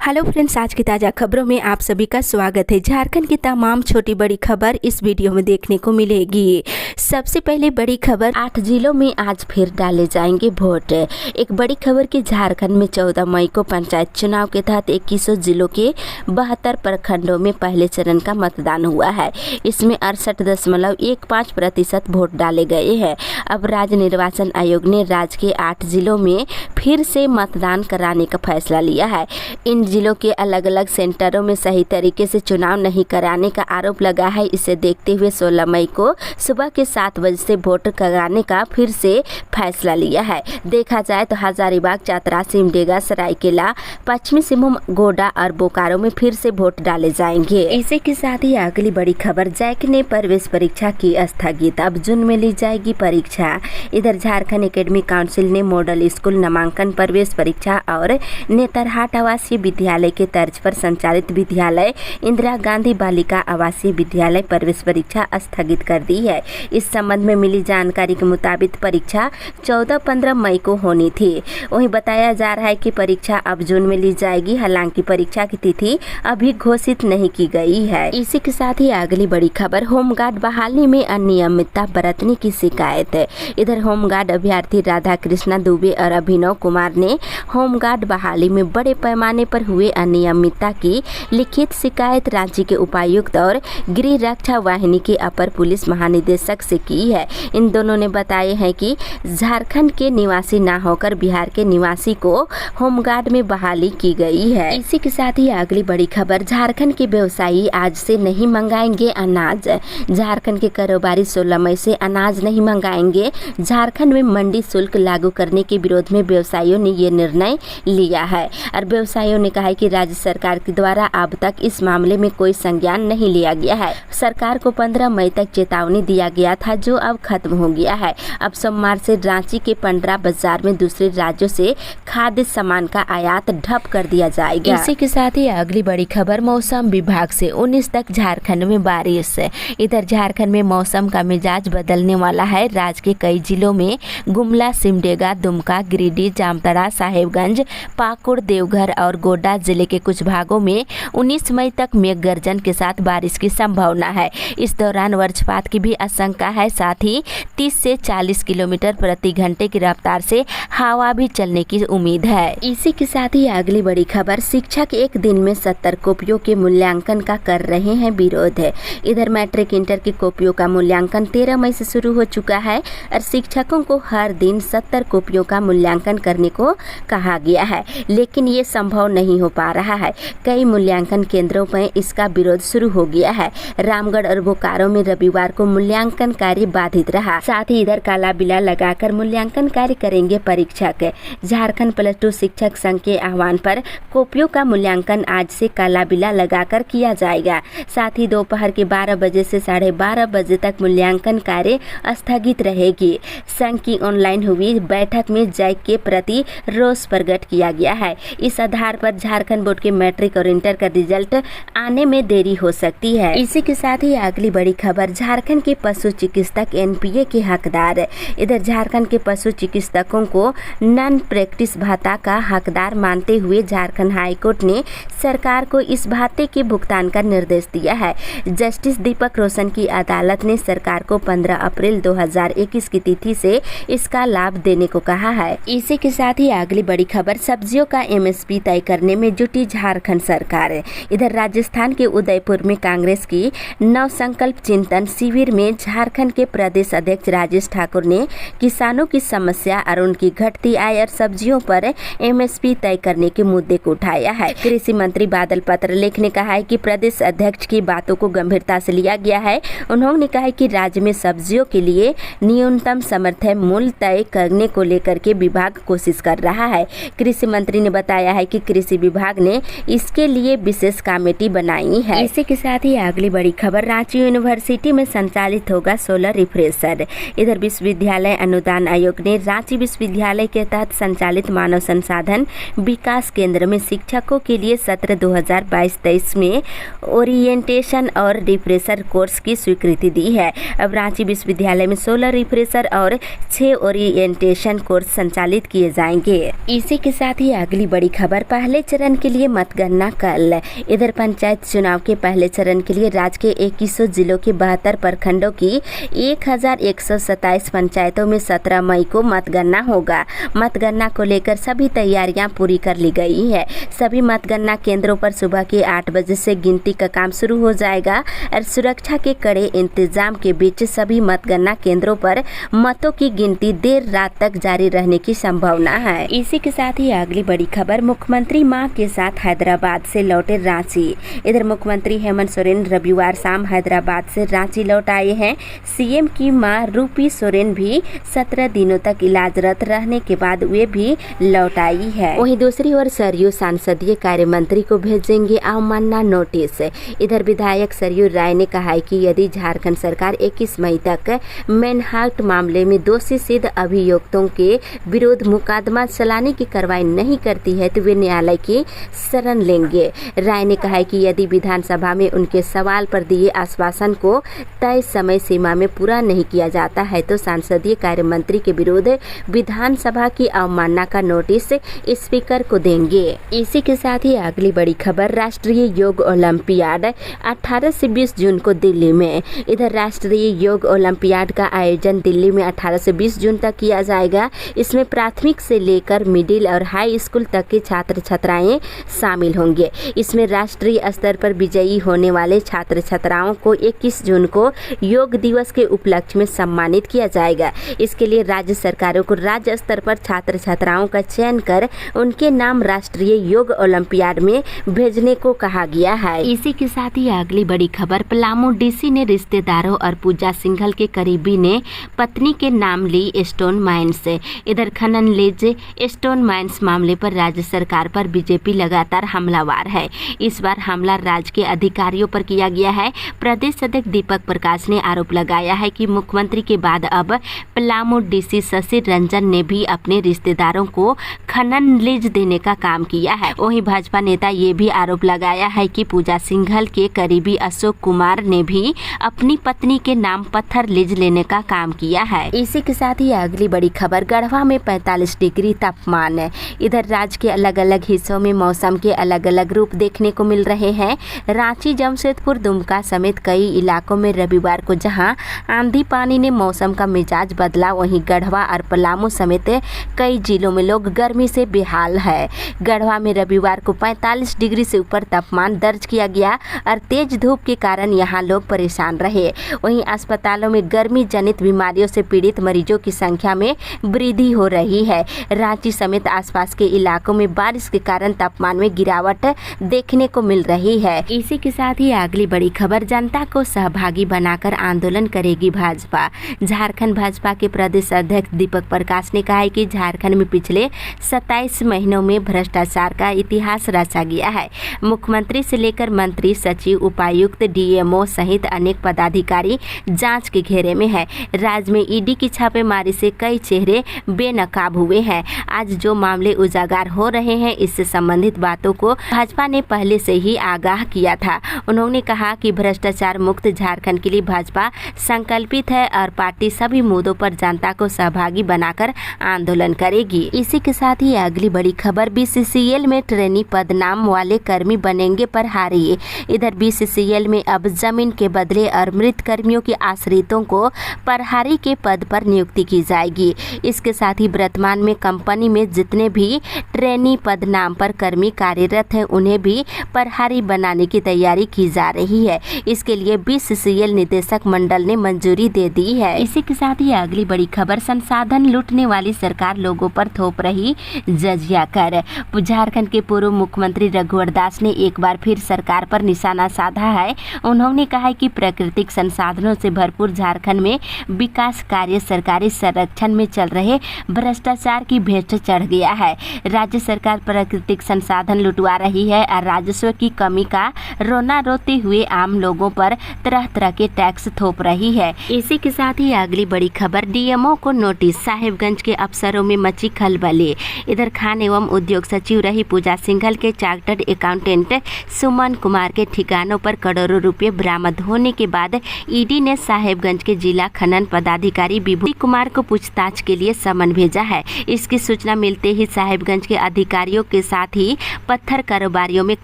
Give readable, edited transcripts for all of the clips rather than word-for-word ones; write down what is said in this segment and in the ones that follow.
Hello friends, आज की ताज़ा खबरों में आप सभी का स्वागत है। झारखंड की तमाम छोटी बड़ी खबर इस वीडियो में देखने को मिलेगी। सबसे पहले बड़ी खबर, 8 जिलों में आज फिर डाले जाएंगे वोट। एक बड़ी खबर कि झारखंड में 14 मई को पंचायत चुनाव के तहत 21 जिलों के 72 प्रखंडों में पहले चरण का मतदान हुआ है। इसमें 68.15% वोट डाले गए हैं। अब राज्य निर्वाचन आयोग ने राज्य के 8 जिलों में फिर से मतदान कराने का फैसला लिया है। इन जिलों के अलग अलग सेंटरों में सही तरीके से चुनाव नहीं कराने का आरोप लगा है। इसे देखते हुए 16 मई को सुबह के 7 बजे से वोट कराने का फिर से फैसला लिया है। देखा जाए तो हजारीबाग, चतरा, सिमडेगा, सरायकेला, पश्चिमी सिंहभूम, गोड्डा और बोकारो में फिर से वोट डाले जाएंगे। इसी के साथ ही अगली बड़ी खबर, जैक ने प्रवेश परीक्षा की स्थगित, अब जून में ली जाएगी परीक्षा। इधर झारखंड एकेडमिक काउंसिल ने मॉडल स्कूल नामांकन प्रवेश परीक्षा और नेतरहाट आवासीय विद्यालय के तर्ज पर संचालित विद्यालय इंदिरा गांधी बालिका आवासीय विद्यालय प्रवेश परीक्षा स्थगित कर दी है। इस संबंध में मिली जानकारी के मुताबिक परीक्षा 14-15 मई को होनी थी। वहीं बताया जा रहा है कि परीक्षा अब जून में ली जाएगी। हालांकि परीक्षा की तिथि अभी घोषित नहीं की गई है। इसी के साथ ही अगली बड़ी खबर, होमगार्ड बहाली में अनियमितता बरतने की शिकायत है। इधर होमगार्ड अभ्यर्थी राधा कृष्णा दुबे और अभिनव कुमार ने होमगार्ड बहाली में बड़े पैमाने पर हुए अनियमितता की लिखित शिकायत रांची के उपायुक्त और गृह रक्षा वाहिनी के अपर पुलिस महानिदेशक से की है। इन दोनों ने बताए हैं कि झारखंड के निवासी न होकर बिहार के निवासी को होमगार्ड में बहाली की गई है। इसी के साथ ही अगली बड़ी खबर, झारखंड के व्यवसायी आज से नहीं मंगाएंगे अनाज। झारखंड के कारोबारी 16 मई से अनाज नहीं मंगाएंगे। झारखंड में मंडी शुल्क लागू करने के विरोध में व्यवसायियों ने ये निर्णय लिया है और व्यवसायियों ने कहा है कि राज्य सरकार के द्वारा अब तक इस मामले में कोई संज्ञान नहीं लिया गया है। सरकार को 15 मई तक चेतावनी दिया गया था, जो अब खत्म हो गया है। अब सोमवार से रांची के पंडरा बाजार में दूसरे राज्यों से खाद्य सामान का आयात ठप कर दिया जाएगा। इसी के साथ ही अगली बड़ी खबर, मौसम विभाग से 19 तक झारखंड में बारिश। इधर झारखंड में मौसम का मिजाज बदलने वाला है। राज्य के कई जिलों में गुमला, सिमडेगा, दुमका, गिरिडीह, जामताड़ा, साहेबगंज, पाकुड़, देवघर और गोड्डा जिले के कुछ भागों में 19 मई तक मेघ गर्जन के साथ बारिश की संभावना है। इस दौरान वज्रपात की भी आशंका है। साथ ही 30 से 40 किलोमीटर प्रति घंटे की रफ्तार से हवा भी चलने की उम्मीद है। इसी के साथ ही अगली बड़ी खबर, शिक्षक एक दिन में 70 कॉपियों के मूल्यांकन का कर रहे हैं विरोध। इधर मैट्रिक इंटर की कॉपियों का मूल्यांकन 13 मई से शुरू हो चुका है और शिक्षकों को हर दिन 70 कॉपियों का मूल्यांकन करने को कहा गया है, लेकिन ये संभव नहीं हो पा रहा है। कई मूल्यांकन केंद्रों पर इसका विरोध शुरू हो गया है। रामगढ़ और बोकारो में रविवार को मूल्यांकन कार्य बाधित रहा। साथ ही इधर काला बिला लगाकर मूल्यांकन कार्य करेंगे परीक्षक। झारखंड +2 शिक्षक संघ के आह्वान पर कॉपियों का मूल्यांकन आज से काला बिला लगाकर किया जाएगा। साथ ही दोपहर के 12 बजे से 12:30 बजे तक मूल्यांकन कार्य स्थगित रहेगी। संघ की ऑनलाइन हुई बैठक में जैक के प्रति रोष प्रकट किया गया है। इस आधार पर झारखंड बोर्ड के मैट्रिक और इंटर का रिजल्ट आने में देरी हो सकती है। इसी के साथ ही अगली बड़ी खबर, झारखंड के पशु चिकित्सक एनपीए के हकदार। इधर झारखंड के पशु चिकित्सकों को नॉन प्रैक्टिस भत्ता का हकदार मानते हुए झारखंड हाईकोर्ट ने सरकार को इस भत्ते के भुगतान का निर्देश दिया है। जस्टिस दीपक रोशन की अदालत ने सरकार को 15 अप्रैल 2021 की तिथि से इसका लाभ देने को कहा है। इसी के साथ ही अगली बड़ी खबर, सब्जियों का एमएसपी तय करने में जुटी झारखंड सरकार। इधर राजस्थान के उदयपुर में कांग्रेस की नव संकल्प चिंतन शिविर में झारखंड के प्रदेश अध्यक्ष राजेश ठाकुर ने किसानों की समस्या और उनकी घटती आय और सब्जियों पर एमएसपी तय करने के मुद्दे को उठाया है। कृषि मंत्री बादल पत्रलेख ने कहा है कि प्रदेश अध्यक्ष की बातों को गंभीरता से लिया गया है। उन्होंने कहा कि राज्य में सब्जियों के लिए न्यूनतम समर्थन मूल्य तय करने को लेकर के विभाग कोशिश कर रहा है। कृषि मंत्री ने बताया है कि कृषि विभाग ने इसके लिए विशेष कमेटी बनाई है। इसी के साथ ही अगली बड़ी खबर, रांची यूनिवर्सिटी में संचालित होगा सोलर रिफ्रेशर। इधर विश्वविद्यालय अनुदान आयोग ने रांची विश्वविद्यालय के तहत संचालित मानव संसाधन विकास केंद्र में शिक्षकों के लिए सत्र 2022-23 में ओरिएंटेशन और रिफ्रेशर कोर्स की स्वीकृति दी है। अब रांची विश्वविद्यालय में सोलर रिफ्रेशर और 6 ओरिएंटेशन कोर्स संचालित किए जाएंगे। इसी के साथ ही अगली बड़ी खबर, पहले चरण के लिए मतगणना कल। इधर पंचायत चुनाव के पहले चरण के लिए राज्य के 2100 जिलों के 72 प्रखंडों की 1127 पंचायतों में 17 मई को मतगणना होगा। मतगणना को लेकर सभी तैयारियां पूरी कर ली गई है। सभी मतगणना केंद्रों पर सुबह के 8 बजे से गिनती का काम शुरू हो जाएगा और सुरक्षा के कड़े इंतजाम के बीच सभी मतगणना केंद्रों पर मतों की गिनती देर रात तक जारी रहने की संभावना है। इसी के साथ ही अगली बड़ी खबर, मुख्यमंत्री मां के साथ हैदराबाद से लौटे रांची। इधर मुख्यमंत्री हेमंत सोरेन रविवार शाम हैदराबाद से रांची लौट आए हैं। सीएम की मां रूपी सोरेन भी 17 दिनों तक इलाजरत रहने के बाद वे भी लौट आई है। वहीं दूसरी ओर सरयू संसदीय कार्य मंत्री को भेजेंगे अवमानना नोटिस। इधर विधायक सरयू राय ने कहा है कि यदि झारखंड सरकार 21 मई तक मैनहार्ट मामले में दोषी सिद्ध अभियुक्तों के विरुद्ध मुकदमा चलाने की कार्रवाई नहीं करती है तो वे न्यायालय की शरण लेंगे। राय ने कहा है कि यदि विधानसभा में उनके सवाल पर दिए आश्वासन को तय समय सीमा में पूरा नहीं किया जाता है तो संसदीय कार्य मंत्री के विरुद्ध विधानसभा की अवमानना का नोटिस स्पीकर को देंगे। इसी के साथ ही अगली बड़ी खबर, राष्ट्रीय योग ओलंपियाड 18 से 20 जून को दिल्ली में। इधर राष्ट्रीय योग ओलंपियाड का आयोजन दिल्ली में 18 से 20 जून तक किया जाएगा। इसमें प्राथमिक से लेकर मिडिल और हाई स्कूल तक के छात्र छात्राएं शामिल होंगे। इसमें राष्ट्रीय स्तर पर विजयी होने वाले छात्र छात्राओं को 21 जून को योग दिवस के उपलक्ष्य में सम्मानित किया जाएगा। इसके लिए राज्य सरकारों को राज्य स्तर पर छात्र छात्राओं का चयन कर उनके नाम राष्ट्रीय योग ओलंपियाड में भेजने को कहा गया है। इसी के साथ ही अगली बड़ी खबर, पलामू डीसी ने रिश्तेदारों और पूजा सिंघल के करीबी ने पत्नी के नाम ली स्टोन माइंस से। इधर खनन लीज स्टोन माइंस मामले पर राज्य सरकार पर बीजेपी लगातार हमलावार है। इस बार हमला राज्य के अधिकारियों पर किया गया है। प्रदेश अध्यक्ष दीपक प्रकाश ने आरोप लगाया है कि मुख्यमंत्री के बाद अब पलामू डीसी शशि रंजन ने भी अपने रिश्तेदारों को खनन लीज देने का काम किया है। वहीं भाजपा नेता ये भी आरोप लगाया है कि पूजा सिंघल के करीबी अशोक कुमार ने भी अपनी पत्नी के नाम पत्थर लीज लेने का काम किया है। इसी के साथ ही अगली बड़ी खबर, गढ़वा में 45 डिग्री तापमान है। इधर राज्य के अलग अलग हिस्सों में मौसम के अलग अलग रूप देखने को मिल रहे हैं। रांची, जमशेदपुर, दुमका समेत कई इलाकों में रविवार को जहां आंधी पानी ने मौसम का मिजाज बदला, वहीं गढ़वा और पलामू समेत कई जिलों में लोग गर्मी से बेहाल है। गढ़वा में रविवार को 45 डिग्री से ऊपर तापमान दर्ज किया गया और तेज धूप के कारण यहां लोग परेशान रहे। वहीं अस्पतालों में गर्मी जनित बीमारियों से पीड़ित मरीजों की संख्या में वृद्धि हो रही है। रांची समेत आसपास के इलाकों में बारिश के कारण तापमान में गिरावट देखने को मिल रही है। इसी के साथ ही अगली बड़ी खबर, जनता को सहभागी बनाकर आंदोलन करेगी भाजपा। झारखंड भाजपा के प्रदेश अध्यक्ष दीपक प्रकाश ने कहा है कि झारखंड में पिछले 27 महीनों में भ्रष्टाचार का इतिहास रचा गया है। मुख्यमंत्री से लेकर मंत्री, सचिव, उपायुक्त, डीएमओ सहित अनेक पदाधिकारी जांच के घेरे में है। राज्य में ईडी की छापेमारी से कई चेहरे बेनकाब हुए हैं। आज जो मामले उजागर हो रहे हैं, इससे संबंधित बातों को भाजपा ने पहले से ही आगाह किया था। उन्होंने कहा कि भ्रष्टाचार मुक्त झारखंड के लिए भाजपा संकल्पित है और पार्टी सभी मुद्दों पर जनता को सहभागी बनाकर आंदोलन करेगी। इसी के साथ ही अगली बड़ी खबर, बीसीसीएल में ट्रेनी पद नाम वाले कर्मी बनेंगे प्रभारी। इधर बीसीसीएल में अब जमीन के बदले और मृत कर्मियों के आश्रितों को प्रभारी के पद पर नियुक्ति की जाएगी। इसके साथ ही वर्तमान में कंपनी में जितने भी ट्रेनी पद नाम पर कर्मी कार्यरत हैं, उन्हें भी प्रभारी बनाने की तैयारी की जा रही है। इसके लिए बीसीसीएल निदेशक मंडल ने मंजूरी दे दी है। इसी के साथ ही अगली बड़ी खबर, संसाधन लूटने वाली सरकार लोगों पर थोप रही जजिया कर। झारखंड के पूर्व मुख्यमंत्री रघुवर दास ने एक बार फिर सरकार पर निशाना साधा है। उन्होंने कहा है कि प्राकृतिक संसाधनों से भरपूर झारखंड में विकास कार्य सरकारी संरक्षण में चल रहे भ्रष्टाचार की भेंट चढ़ गया है। राज्य सरकार प्राकृतिक संसाधन लुटवा रही है और राजस्व की कमी का रोना रोते हुए आम लोगों पर तरह तरह के टैक्स थोप रही है। इसी के साथ ही अगली बड़ी खबर, डीएमओ को नोटिस, साहिबगंज के अफसरों में मची खलबली। इधर खान एवं उद्योग सचिव रही पूजा सिंघल के चार्टर्ड अकाउंटेंट सुमन कुमार के ठिकानों पर करोड़ों रुपए बरामद होने के बाद ईडी ने साहिबगंज के जिला खनन पदाधिकारी विभूति कुमार को पूछताछ के लिए समन भेजा है। इसकी सूचना मिलते ही साहिबगंज के अधिकारियों के साथ साथ ही पत्थर कारोबारियों में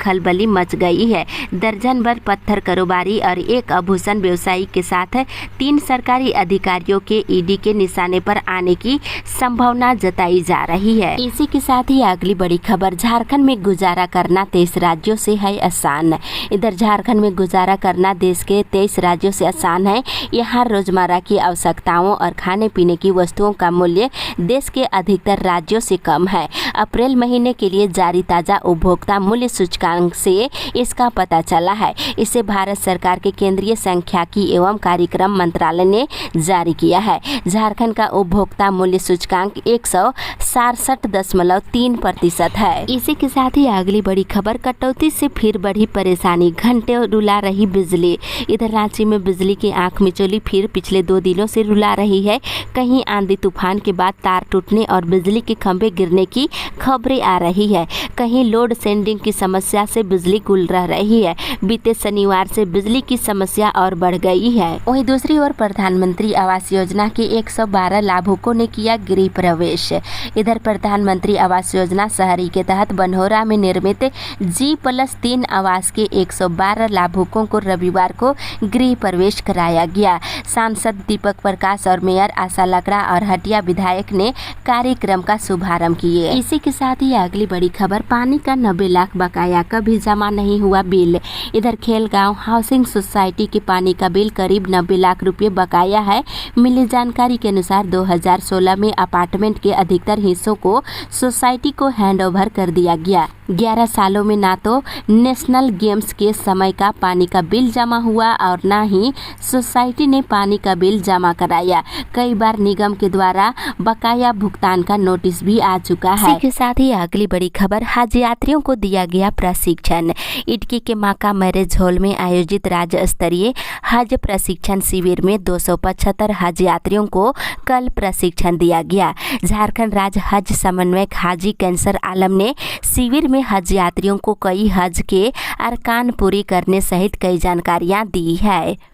खलबली मच गई है। दर्जन भर पत्थर कारोबारी और एक आभूषण व्यवसायी के साथ 3 सरकारी अधिकारियों के ईडी के निशाने पर आने की संभावना जताई जा रही है। इसी के साथ ही अगली बड़ी खबर, झारखंड में गुजारा करना 23 राज्यों से है आसान। इधर झारखंड में गुजारा करना देश के 23 राज्यों से आसान है। यहाँ रोजमर्रा की आवश्यकताओं और खाने पीने की वस्तुओं का मूल्य देश के अधिकतर राज्यों से कम है। अप्रैल महीने के लिए जारी ताज़ा उपभोक्ता मूल्य सूचकांक से इसका पता चला है। इसे भारत सरकार के केंद्रीय सांख्यिकी एवं कार्यक्रम मंत्रालय ने जारी किया है। झारखंड का उपभोक्ता मूल्य सूचकांक 167.3% है। इसी के साथ ही अगली बड़ी खबर, कटौती से फिर बढ़ी परेशानी, घंटे रुला रही बिजली। इधर रांची में बिजली की आंख मिचौली फिर पिछले 2 दिनों से रुला रही है। कहीं आंधी तूफान के बाद तार टूटने और बिजली के खंभे गिरने की खबरें आ रही है, कहीं लोड शेडिंग की समस्या से बिजली गुल रह रही है। बीते शनिवार से बिजली की समस्या और बढ़ गई है। वहीं दूसरी ओर प्रधानमंत्री आवास योजना के 112 लाभुकों ने किया गृह प्रवेश। इधर प्रधानमंत्री आवास योजना शहरी के तहत बनहोरा में निर्मित G+3 आवास के 112 लाभुकों को रविवार को गृह प्रवेश कराया गया। सांसद दीपक प्रकाश और मेयर आशा लकड़ा और हटिया विधायक ने कार्यक्रम का शुभारंभ किए। इसी के साथ ही अगली बड़ी खबर, पानी का 90 लाख बकाया, कभी जमा नहीं हुआ बिल। इधर खेलगांव हाउसिंग सोसाइटी के पानी का बिल करीब 90 लाख रुपए बकाया है। मिली जानकारी के अनुसार 2016 में अपार्टमेंट के अधिकतर हिस्सों को सोसाइटी को हैंडओवर कर दिया गया। 11 सालों में ना तो नेशनल गेम्स के समय का पानी का बिल जमा हुआ और ना ही सोसाइटी ने पानी का बिल जमा कराया। कई बार निगम के द्वारा बकाया भुगतान का नोटिस भी आ चुका है। इसी के साथ ही अगली बड़ी खबर, हज यात्रियों को दिया गया प्रशिक्षण। इटकी के माका मैरिज हॉल में आयोजित राज्य स्तरीय हज प्रशिक्षण शिविर में 275 हज यात्रियों को कल प्रशिक्षण दिया गया। झारखंड राज्य हज समन्वयक हाजी कैंसर आलम ने शिविर में हज यात्रियों को कई हज के अरकान पूरी करने सहित कई जानकारियां दी है।